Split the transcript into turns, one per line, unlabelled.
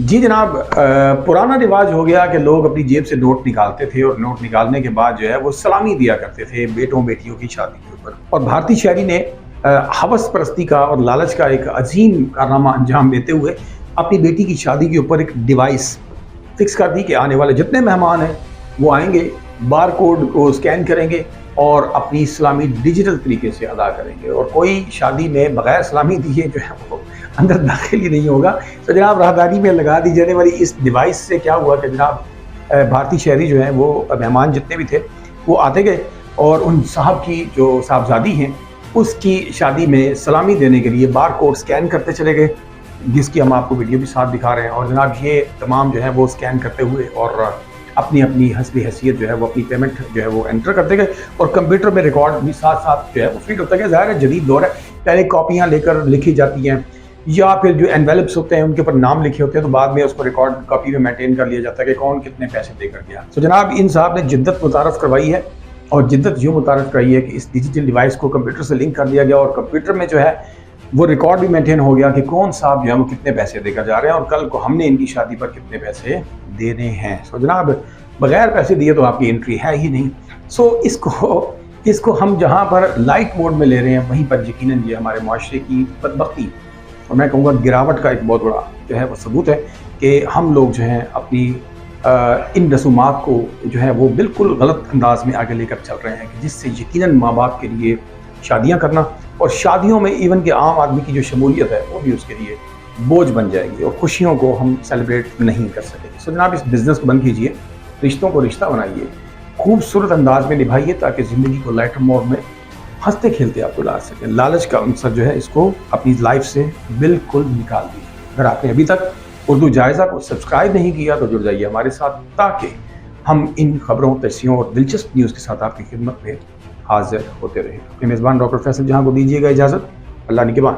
جی جناب، پرانا رواج ہو گیا کہ لوگ اپنی جیب سے نوٹ نکالتے تھے اور نوٹ نکالنے کے بعد جو ہے وہ سلامی دیا کرتے تھے بیٹوں بیٹیوں کی شادی کے اوپر. اور بھارتی شہری نے ہوس پرستی کا اور لالچ کا ایک عظیم کارنامہ انجام دیتے ہوئے اپنی بیٹی کی شادی کے اوپر ایک ڈیوائس فکس کر دی کہ آنے والے جتنے مہمان ہیں وہ آئیں گے، بار کوڈ کو اسکین کریں گے اور اپنی سلامی ڈیجیٹل طریقے سے ادا کریں گے، اور کوئی شادی میں بغیر سلامی دیے جو ہے وہ اندر داخل ہی نہیں ہوگا. تو جناب راہداری میں لگا دی جانے والی اس ڈیوائس سے کیا ہوا کہ جناب بھارتی شہری جو ہیں وہ مہمان جتنے بھی تھے وہ آتے گئے اور ان صاحب کی جو صاحبزادی ہیں اس کی شادی میں سلامی دینے کے لیے بار کوڈ سکین کرتے چلے گئے، جس کی ہم آپ کو ویڈیو بھی ساتھ دکھا رہے ہیں. اور جناب یہ تمام جو ہے وہ سکین کرتے ہوئے اور اپنی حسب حیثیت جو ہے وہ اپنی پیمنٹ جو ہے وہ انٹر کرتے گئے، اور کمپیوٹر میں ریکارڈ بھی ساتھ ساتھ جو ہے وہ فیڈ ہوتا گیا. ظاہر ہے جدید دور ہے، پہلے کاپیاں لے کر لکھی جاتی ہیں یا پھر جو انویلپس ہوتے ہیں ان کے اوپر نام لکھے ہوتے ہیں، تو بعد میں اس کو ریکارڈ کاپی میں مینٹین کر لیا جاتا ہے کہ کون کتنے پیسے دے کر گیا. تو جناب ان صاحب نے جدت متعارف کروائی ہے، اور جدت یوں متعارف کرائی ہے کہ اس ڈیجیٹل ڈیوائس کو کمپیوٹر سے لنک کر دیا گیا، اور کمپیوٹر میں جو ہے وہ ریکارڈ بھی مینٹین ہو گیا کہ کون صاحب جو ہے وہ کتنے پیسے دے کر جا رہے ہیں اور کل کو ہم نے ان کی شادی پر کتنے پیسے دینے ہیں. سو جناب بغیر پیسے دیے تو آپ کی انٹری ہے ہی نہیں. سو اس کو ہم جہاں پر لائٹ موڈ میں لے رہے ہیں وہیں پر یقیناً یہ ہمارے معاشرے کی بدبختی اور میں کہوں گا گراوٹ کا ایک بہت بڑا جو ہے وہ ثبوت ہے کہ ہم لوگ جو ہیں اپنی ان رسومات کو جو ہے وہ بالکل غلط انداز میں آگے لے کر چل رہے ہیں، کہ جس سے یقیناً ماں باپ کے لیے شادیاں کرنا اور شادیوں میں ایون کہ عام آدمی کی جو شمولیت ہے وہ بھی اس کے لیے بوجھ بن جائے گی اور خوشیوں کو ہم سیلیبریٹ نہیں کر سکیں گے. سو جناب اس بزنس کو بند کیجیے، رشتوں کو رشتہ بنائیے، خوبصورت انداز میں نبھائیے تاکہ زندگی کو لائٹر موڈ میں ہنستے کھیلتے آپ گزار سکیں. لالچ کا عنصر جو ہے اس کو اپنی لائف سے بالکل نکال دیجیے. اگر آپ نے ابھی تک اردو جائزہ کو سبسکرائب نہیں کیا تو جڑ جائیے ہمارے ساتھ تاکہ ہم ان خبروں، تجزیوں اور دلچسپ نیوز کے ساتھ آپ کی خدمت میں حاضر ہوتے رہیں. اپنے میزبان ڈاکٹر فیصل جہاں کو دیجیے گا اجازت. اللہ نگہبان.